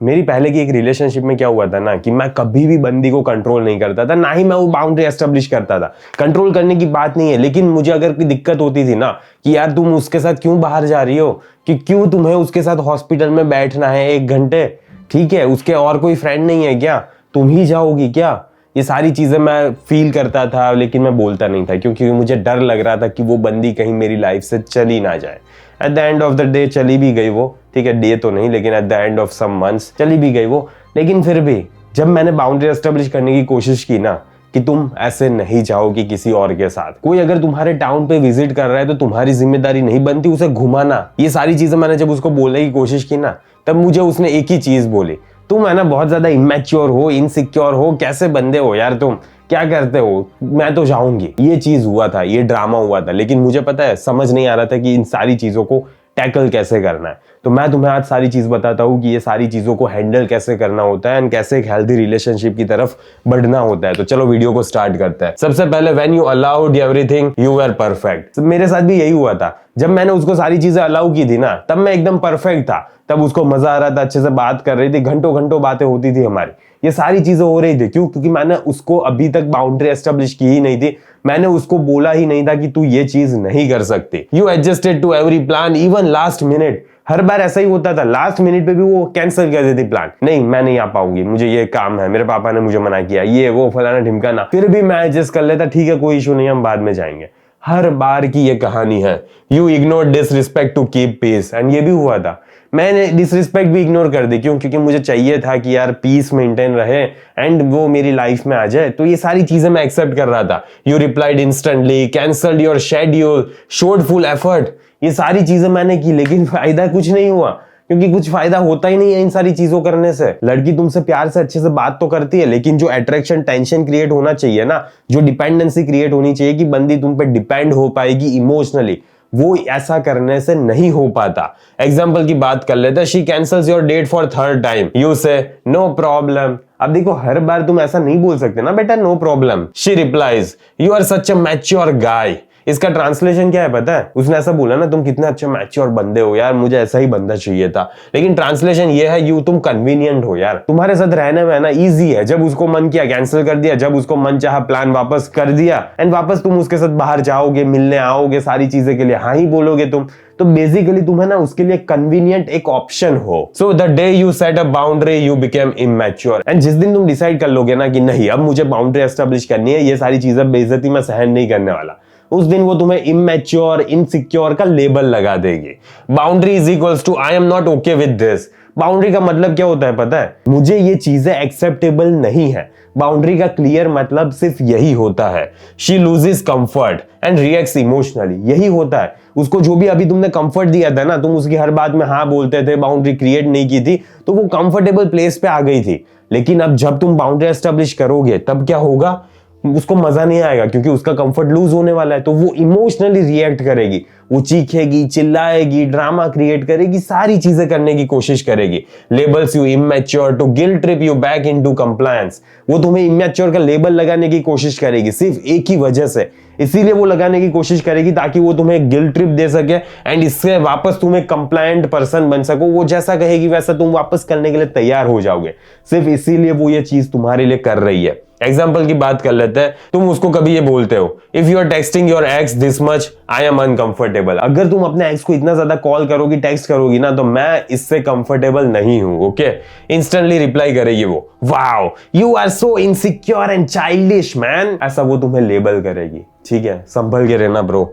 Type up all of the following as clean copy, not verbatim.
मेरी पहले की एक रिलेशनशिप में क्या हुआ था ना कि मैं कभी भी बंदी को कंट्रोल नहीं करता था, ना ही मैं वो बाउंड्री एस्टेब्लिश करता था। कंट्रोल करने की बात नहीं है, लेकिन मुझे अगर कोई दिक्कत होती थी ना कि यार तुम उसके साथ क्यों बाहर जा रही हो, कि क्यों तुम्हें उसके साथ हॉस्पिटल में बैठना है 1 घंटे, ठीक है, उसके और कोई फ्रेंड नहीं है क्या, तुम ही जाओगी क्या, ये सारी चीजें मैं फील करता था, लेकिन मैं बोलता नहीं था क्योंकि मुझे डर लग रहा था कि वो बंदी कहीं मेरी लाइफ से चली ना जाए। Eight the end of the day चली भी गई वो, ठीक है, डे तो नहीं लेकिन at the end of some months चली भी गई वो। लेकिन फिर भी जब मैंने बाउंड्री एस्टेब्लिश करने की कोशिश की ना कि तुम ऐसे नहीं जाओगी किसी और के साथ, कोई अगर तुम्हारे टाउन पे विजिट कर रहा है तो तुम्हारी जिम्मेदारी नहीं बनती उसे घुमाना, ये सारी चीजें मैंने जब उसको बोलने की कोशिश की ना, तब मुझे उसने एक ही चीज बोली, तुम है ना बहुत ज्यादा इमेच्योर हो, इनसिक्योर हो, कैसे बंदे हो यार तुम, क्या करते हो, मैं तो जाऊंगी। ये चीज हुआ था, ये ड्रामा हुआ था, लेकिन मुझे पता है समझ नहीं आ रहा था कि इन सारी चीजों को टैकल कैसे करना है। तो मैं तुम्हें आज सारी चीज बताता हूँ कि ये सारी चीजों को हैंडल कैसे करना होता है एंड कैसे एक हेल्दी रिलेशनशिप की तरफ बढ़ना होता है। तो चलो वीडियो को स्टार्ट करते हैं। सबसे पहले when you allowed everything you were perfect. मेरे साथ भी यही हुआ था, जब मैंने उसको सारी चीजें अलाउ की थी ना तब मैं एकदम परफेक्ट था, तब उसको मजा आ रहा था, अच्छे से बात कर रही थी, घंटों घंटों बातें होती थी हमारी, ये सारी चीजें हो रही थी। क्यों? क्योंकि मैंने उसको अभी तक बाउंड्री एस्टेब्लिश की ही नहीं थी, मैंने उसको बोला ही नहीं था कि तू ये चीज नहीं कर सकती। You adjusted to every plan even last minute. हर बार ऐसा ही होता था, लास्ट मिनट पे भी वो कैंसिल कर देती प्लान, नहीं मैं नहीं आ पाऊंगी, मुझे ये काम है, मेरे पापा ने मुझे मना किया, ये वो फलाना ढिमकाना। फिर भी मैं एडजस्ट कर लेता, ठीक है कोई इशू नहीं, हम बाद में जाएंगे। हर बार की ये कहानी है। You ignore disrespect to keep peace, and ये भी हुआ था, मैंने डिसरिस्पेक्ट भी इग्नोर कर दी। क्यों? क्योंकि मुझे चाहिए था कि यार पीस मेंटेन रहे एंड वो मेरी लाइफ में आ जाए, तो ये सारी चीजें मैं एक्सेप्ट कर रहा था। You replied instantly, cancelled your schedule, showed full effort, ये सारी चीजें मैंने की, लेकिन फायदा कुछ नहीं हुआ, क्योंकि कुछ फायदा होता ही नहीं है इन सारी चीजों करने से। लड़की तुमसे प्यार से अच्छे से बात तो करती है, लेकिन जो अट्रैक्शन टेंशन क्रिएट होना चाहिए ना, जो डिपेंडेंसी क्रिएट होनी चाहिए कि बंदी तुम पे डिपेंड हो पाएगी इमोशनली, वो ऐसा करने से नहीं हो पाता। एग्जाम्पल की बात कर लेते हैं, she cancels your date for 3rd time, you say no problem. अब देखो हर बार तुम ऐसा नहीं बोल सकते ना बेटा no problem. She replies you are such a mature guy. इसका ट्रांसलेशन क्या है पता है? उसने ऐसा बोला ना तुम कितने अच्छे मैच्योर बंदे हो यार, मुझे ऐसा ही बंदा चाहिए था, लेकिन ट्रांसलेशन ये है यू तुम कन्वीनियंट हो यार, तुम्हारे साथ रहने में ना इजी है, जब उसको मन किया कैंसिल कर दिया, जब उसको मन चाहा प्लान वापस कर दिया, एंड वापस तुम उसके साथ बाहर जाओगे, मिलने आओगे, सारी चीजें के लिए हाँ ही बोलोगे तुम, तो बेसिकली तुम है ना उसके लिए कन्वीनियंट एक ऑप्शन हो। So the day you set a boundary you became immature, and जिस दिन तुम डिसाइड कर लोगे ना कि नहीं अब मुझे बाउंड्री एस्टेब्लिश करनी है, ये सारी चीजें बेइज्जती में सहन नहीं करने वाला, उस दिन वो तुम्हें इमैच्योर इनसिक्योर का लेबल लगा देगी। Boundary is equals to I am not okay with this. Boundary का मतलब क्या होता है पता है? मुझे ये चीजें एक्सेप्टेबल नहीं है। बाउंड्री का क्लियर मतलब सिर्फ यही होता है, she loses comfort and reacts emotionally, यही होता है। उसको जो भी अभी तुमने कंफर्ट दिया था ना, तुम उसकी हर बात में हाँ बोलते थे, बाउंड्री क्रिएट नहीं की थी, तो वो कंफर्टेबल प्लेस पे आ गई थी। लेकिन अब जब तुम बाउंड्री एस्टेब्लिश करोगे तब क्या होगा? उसको मजा नहीं आएगा, क्योंकि उसका कंफर्ट लूज होने वाला है, तो वो इमोशनली रिएक्ट करेगी, वो चीखेगी, चिल्लाएगी, ड्रामा क्रिएट करेगी, सारी चीजें करने की कोशिश करेगी। Labels you immature to guilt trip you back into compliance. वो तुम्हें इमैच्योर का लेबल लगाने की कोशिश करेगी सिर्फ एक ही वजह से, इसीलिए वो लगाने की कोशिश करेगी ताकि वो तुम्हें गिल्ट ट्रिप दे सके एंड इससे वापस तुम एक कंप्लायंट पर्सन बन सको। वो जैसा कहेगी वैसा तुम वापस करने के लिए तैयार हो जाओगे, सिर्फ इसीलिए वो ये चीज तुम्हारे लिए कर रही है। एग्जाम्पल की बात कर लेते हैं, तुम उसको कभी ये बोलते हो if you are texting your ex this much I am uncomfortable. अगर तुम अपने एक्स को इतना ज्यादा कॉल करोगी, टेक्स्ट करोगी ना, तो मैं इससे कंफर्टेबल नहीं हूं, ओके। इंस्टेंटली रिप्लाई करेगी वो, wow you are so insecure and childish man, ऐसा वो तुम्हें लेबल करेगी। ठीक है, संभल के रहना ब्रो।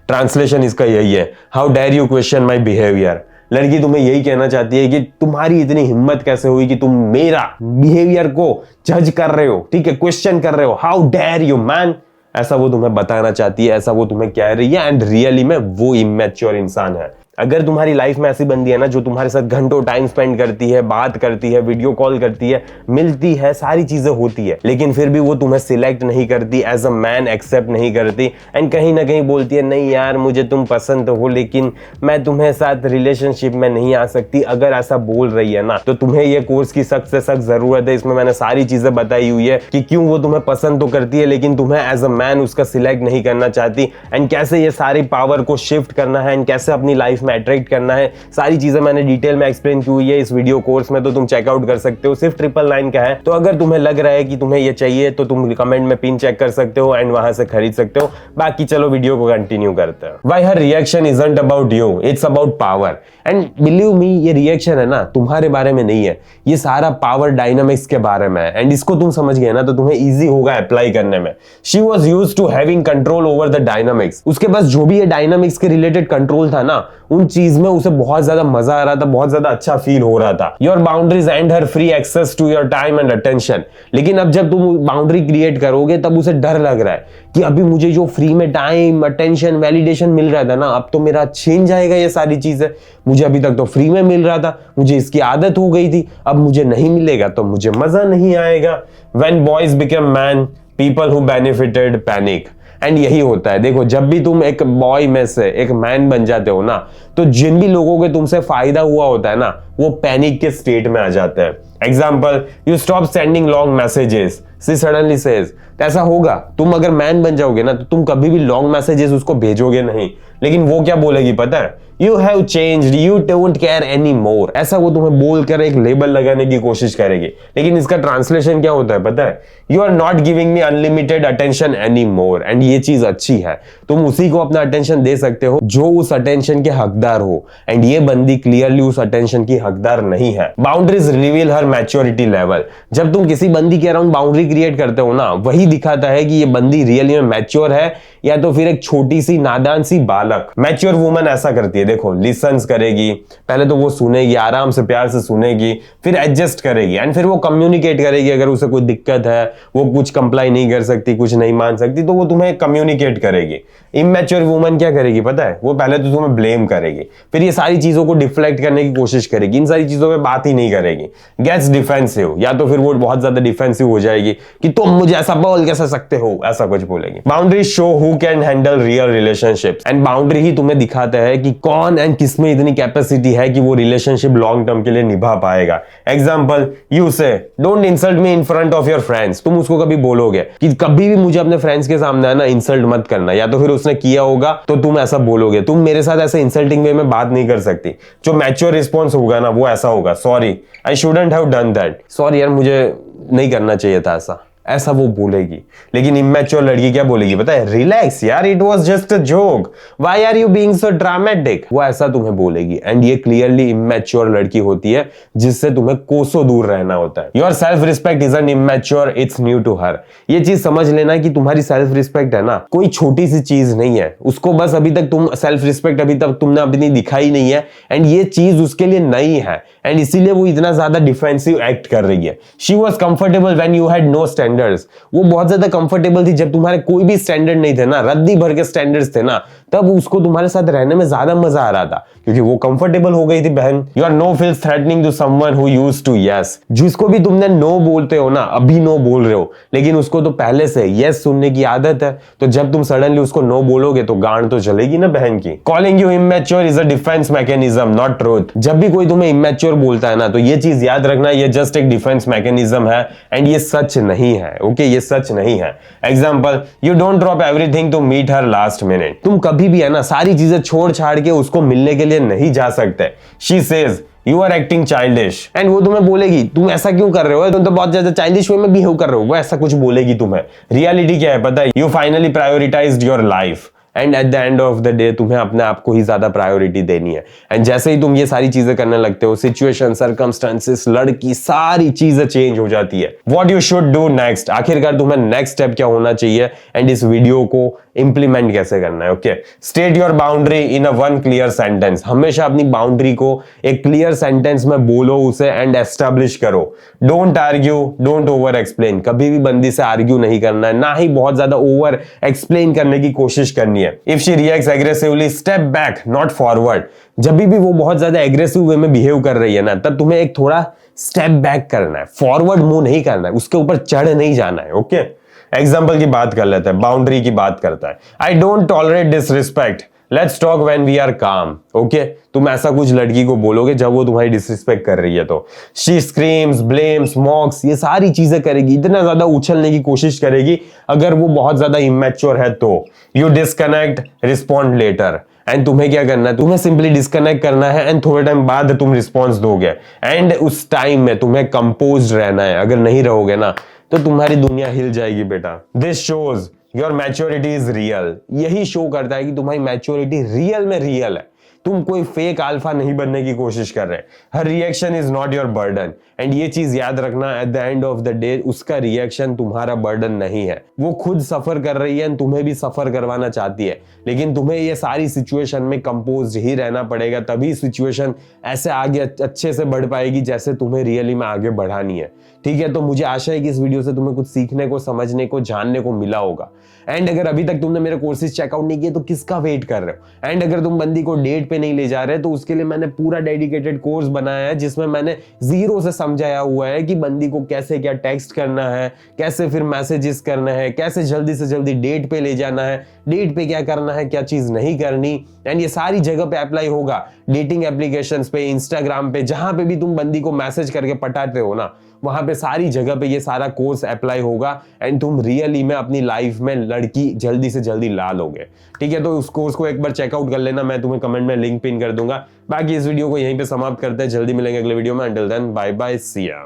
ट्रांसलेशन इसका यही है, how dare you question my behaviour. लड़की तुम्हें यही कहना चाहती है कि तुम्हारी इतनी हिम्मत कैसे हुई कि तुम मेरा बिहेवियर को जज कर रहे हो, ठीक है, क्वेश्चन कर रहे हो, हाउ डेयर यू मैन, ऐसा वो तुम्हें बताना चाहती है, ऐसा वो तुम्हें कह रही है, एंड रियली में वो इमैच्योर इंसान है। अगर तुम्हारी लाइफ में ऐसी बंदी है ना जो तुम्हारे साथ घंटों टाइम स्पेंड करती है, बात करती है, वीडियो कॉल करती है, मिलती है, सारी चीजें होती है, लेकिन फिर भी वो तुम्हें सिलेक्ट नहीं करती, एज अ मैन एक्सेप्ट नहीं करती, एंड कहीं ना कहीं बोलती है नहीं यार मुझे तुम पसंद हो लेकिन मैं तुम्हें साथ रिलेशनशिप में नहीं आ सकती। अगर ऐसा बोल रही है ना तो तुम्हें ये कोर्स की सख्त से सख्त जरूरत है। इसमें मैंने सारी चीजें बताई हुई है कि क्यों वो तुम्हें पसंद तो करती है लेकिन तुम्हें एज अ मैन उसका सिलेक्ट नहीं करना चाहती, एंड कैसे ये सारी पावर को शिफ्ट करना है, एंड कैसे अपनी लाइफ में अट्रैक्ट करना है, सारी चीजें मैंने डिटेल में एक्सप्लेन की हुई है इस वीडियो कोर्स में, तो तुम चेकआउट कर सकते हो। सिर्फ 999 का है, तो अगर तुम्हें लग रहा है कि तुम्हें ये चाहिए तो तुम कमेंट में पिन चेक कर सकते हो एंड वहां से खरीद सकते हो। बाकी चलो वीडियो को कंटिन्यू करते हैं। Why her reaction isn't about you, it's about power. And believe me, ये रिएक्शन है ना तुम्हारे बारे में नहीं है, ये सारा पावर डायनामिक्स के बारे में है। एंड इसको तुम समझ गए ना तो तुम्हें इजी होगा अप्लाई करने में। She was used to having control over the dynamics. उसके पास जो भी ये डायनामिक्स के रिलेटेड कंट्रोल था ना, उन चीज में उसे बहुत ज्यादा मजा आ रहा था, बहुत ज्यादा अच्छा फील हो रहा था। Your boundaries and her free access to your time and attention. लेकिन अब जब तुम बाउंड्री क्रिएट करोगे तब उसे डर लग रहा है कि अभी मुझे जो फ्री में टाइम, अटेंशन, वैलिडेशन मिल रहा था ना, अब तो मेरा छीन जाएगा ये सारी चीजें। मुझे अभी तक तो फ्री में मिल रहा था, मुझे इसकी आदत हो गई थी, अब मुझे नहीं मिलेगा तो मुझे मजा नहीं आएगा। When boys became man, people who benefited panic। And यही होता है, देखो जब भी तुम एक बॉय में से एक मैन बन जाते हो ना, तो जिन भी लोगों के तुमसे फायदा हुआ होता है ना, वो पैनिक के स्टेट में आ जाते हैं। Example, you stop sending long messages, she suddenly says. ऐसा होगा, तुम अगर मैन बन जाओगे ना तो तुम कभी भी लॉन्ग मैसेजेस उसको भेजोगे नहीं। लेकिन वो क्या बोलेगी पता है? You have changed, you don't care any more. ऐसा वो तुम्हें बोलकर एक लेबल लगाने की कोशिश करेगी। लेकिन इसका ट्रांसलेशन क्या होता है पता है? You are not giving me unlimited attention any more. And ये चीज अच्छी है, तुम उसी को अपना अटेंशन दे सकते हो जो उस अटेंशन के हकदार हो। एंड ये बंदी क्लियरली उस अटेंशन की हकदार नहीं है। बाउंड्रीज रिवील हर मैच्योरिटी लेवल। जब तुम किसी बंदी के अराउंड बाउंड्री क्रिएट करते हो ना, वही दिखाता है कि ये बंदी रियली में मैच्योर है या तो फिर एक छोटी सी नादान सी बालक। मैच्योर वुमन ऐसा करती है, देखो लिसन्स करेगी, पहले तो वो सुनेगी, आराम से प्यार से सुनेगी, फिर एडजस्ट करेगी एंड फिर वो कम्युनिकेट करेगी। अगर उसे कोई दिक्कत है, वो कुछ कंप्लाई नहीं कर सकती, कुछ नहीं मान सकती, तो वो तुम्हें कम्युनिकेट करेगी। इमैच्योर वुमन क्या करेगी पता है? वो पहले तो तुम्हें ब्लेम करेगी, फिर ये सारी चीजों को डिफ्लेक्ट करने की कोशिश करेगी, इन सारी चीजों पे बात ही नहीं करेगी। गेट्स डिफेंसिव, या तो फिर वो बहुत ज्यादा डिफेंसिव हो जाएगी कि तुम मुझे ऐसा बोल कैसे सकते हो, ऐसा कुछ बोलेगी। Boundary show who can handle real relationships. And boundary ही तुम्हें दिखाता है कि कौन एंड किसमें इतनी कैपेसिटी है कि वो रिलेशनशिप लॉन्ग टर्म के लिए निभा पाएगा। एग्जाम्पल, यू से don't insult me in front of your friends. तुम उसको कभी बोलोगे कि कभी भी मुझे अपने फ्रेंड्स के सामने है ना इंसल्ट मत करना, या तो फिर उसने किया होगा तो तुम ऐसा बोलोगे, तुम मेरे साथ ऐसे इंसल्टिंग वे में बात नहीं कर सकती। जो मैच्योर रिस्पॉन्स होगा ना वो ऐसा होगा, sorry I shouldn't have done that. Sorry यार, मुझे नहीं करना चाहिए था ऐसा, ऐसा वो बोलेगी। लेकिन इमैच्योर लड़की क्या बोलेगी पता है? रिलैक्स यार, it was just a joke, why are you being so dramatic. वो ऐसा तुम्हें बोलेगी। एंड ये क्लियरली इमैच्योर लड़की होती है जिससे तुम्हें कोसों दूर रहना होता है। Your self respect isn't immature, it's new to her. ये चीज समझ लेना कि तुम्हारी सेल्फ रिस्पेक्ट है ना, कोई छोटी सी चीज नहीं है। उसको बस अभी तक तुम सेल्फ रिस्पेक्ट अभी तक तुमने अपनी दिखाई नहीं है, एंड ये चीज उसके लिए नई है, एंड इसीलिए वो इतना ज्यादा डिफेंसिव एक्ट कर रही है। She was comfortable when you had no standards. वो बहुत ज्यादा कंफर्टेबल थी जब तुम्हारे कोई भी स्टैंडर्ड नहीं थे ना, रद्दी भर के स्टैंडर्ड्स थे ना, तब उसको तुम्हारे साथ रहने में ज्यादा मजा आ रहा था क्योंकि वो कंफर्टेबल हो गई थी बहन। You are no feels threatening to someone who used to yes. जिसको भी तुमने नो बोलते हो ना, अभी नो बोल रहे हो, लेकिन उसको तो पहले से यस सुनने की आदत है, तो जब तुम सडनली उसको नो बोलोगे तो गांड तो चलेगी ना बहन की। Calling you immature is a defence mechanism, not truth. जब भी कोई तुम्हें इमैच्योर बोलता है ना, तो ये चीज याद रखना, ये जस्ट एक डिफेंस मैकेनिज्म है एंड ये सच नहीं है। ओके, ये सच नहीं है। Example, you don't drop everything to meet her last minute. तुम कभी भी है ना सारी चीजें छोड़ छाड़ के उसको मिलने के लिए नहीं जा सकते। She says you are acting childish, and वो तुम्हें बोलेगी तुम ऐसा क्यों कर रहे हो, तुम तो बहुत ज्यादा चाइल्डिश वे में बिहेव कर रहे हो। वो ऐसा कुछ बोलेगी तुम्हें। रियलिटी क्या है पता है? You finally prioritised your life, and eight the end of the day तुम्हें अपने आप को ही ज्यादा प्रायोरिटी देनी है। एंड जैसे ही तुम ये सारी चीजें करने लगते हो, सिचुएशन, सर्कमस्टेंसेस, लड़की, सारी चीजें चेंज हो जाती है। What you should do next, आखिरकार तुम्हें नेक्स्ट स्टेप क्या होना चाहिए एंड इस वीडियो को इंप्लीमेंट कैसे करना है। Okay, state your boundary in a one clear sentence. हमेशा अपनी बाउंड्री को एक क्लियर सेंटेंस में बोलो उसे एंड एस्टैब्लिश करो। Don't argue, don't over explain. कभी भी बंदी से आर्ग्यू नहीं करना है, ना ही बहुत ज्यादा ओवर एक्सप्लेन करने की कोशिश करनी है। If she reacts aggressively, step back not forward. जब भी वो बहुत ज्यादा एग्रेसिव वे में बिहेव कर रही है ना, तब तुम्हें एक थोड़ा स्टेप बैक करना है, फॉरवर्ड मूव नहीं करना है, उसके ऊपर चढ़ नहीं जाना है। ओके, एग्जाम्पल की बात कर लेते हैं, बाउंड्री की बात करता है। I don't tolerate disrespect, let's talk when we are calm. Okay, तुम ऐसा कुछ लड़की को बोलोगे जब वो तुम्हारी डिसरिस्पेक्ट कर रही है तो। शी स्क्रीम्स, ब्लेम्स, मॉक्स, ये सारी चीजें करेगी, इतना ज्यादा उछलने की कोशिश करेगी अगर वो बहुत ज्यादा इमैच्योर है तो। You disconnect, respond later. And तुम्हें क्या करना है, तुम्हें सिंपली डिस्कनेक्ट करना है एंड थोड़े टाइम बाद तुम रिस्पॉन्स दोगे एंड उस टाइम में तुम्हें कंपोज रहना है। अगर नहीं रहोगे ना तो तुम्हारी दुनिया हिल जाएगी बेटा। This shows your maturity is real. यही शो करता है कि तुम्हारी मैच्योरिटी रियल में रियल है। तुम कोई फेक अल्फा नहीं बनने की कोशिश कर रहे। हर reaction is not your burden and ये चीज याद रखना, at the end of the day उसका रिएक्शन तुम्हारा बर्डन नहीं है। वो खुद सफर कर रही है, तुम्हें भी सफर करवाना चाहती है, लेकिन तुम्हें ये सारी सिचुएशन में कंपोज ही रहना पड़ेगा, तभी सिचुएशन ऐसे आगे अच्छे से बढ़ पाएगी जैसे तुम्हें रियली में आगे बढ़ानी है। ठीक है, तो मुझे आशा है कि इस वीडियो से तुम्हें कुछ सीखने को, समझने को, जानने को मिला होगा। एंड अगर अभी तक तुमने मेरे कोर्सेज चेकआउट नहीं किए तो किसका वेट कर रहे हो। एंड अगर तुम बंदी को डेट पे नहीं ले जा रहे तो उसके लिए मैंने पूरा डेडिकेटेड कोर्स बनाया है, जिसमें मैंने जीरो से समझाया हुआ है कि बंदी को कैसे क्या टेक्स्ट करना है, कैसे फिर मैसेजेस करना है, कैसे जल्दी से जल्दी डेट पे ले जाना है, डेट पे क्या करना है, क्या चीज नहीं करनी। एंड ये सारी जगह पे अप्लाई होगा, डेटिंग एप्लीकेशंस पे, इंस्टाग्राम पे, जहां पे भी तुम बंदी को मैसेज करके पटाते हो ना, वहां पे सारी जगह पे ये सारा कोर्स अप्लाई होगा एंड तुम रियली में अपनी लाइफ में लड़की जल्दी से जल्दी ला लोगे। ठीक है, तो उस कोर्स को एक बार चेकआउट कर लेना, मैं तुम्हें कमेंट में लिंक पिन कर दूंगा। बाकी इस वीडियो को यहीं पे समाप्त करते हैं, जल्दी मिलेंगे अगले वीडियो में। अंटिल देन बाय बाय, सी या।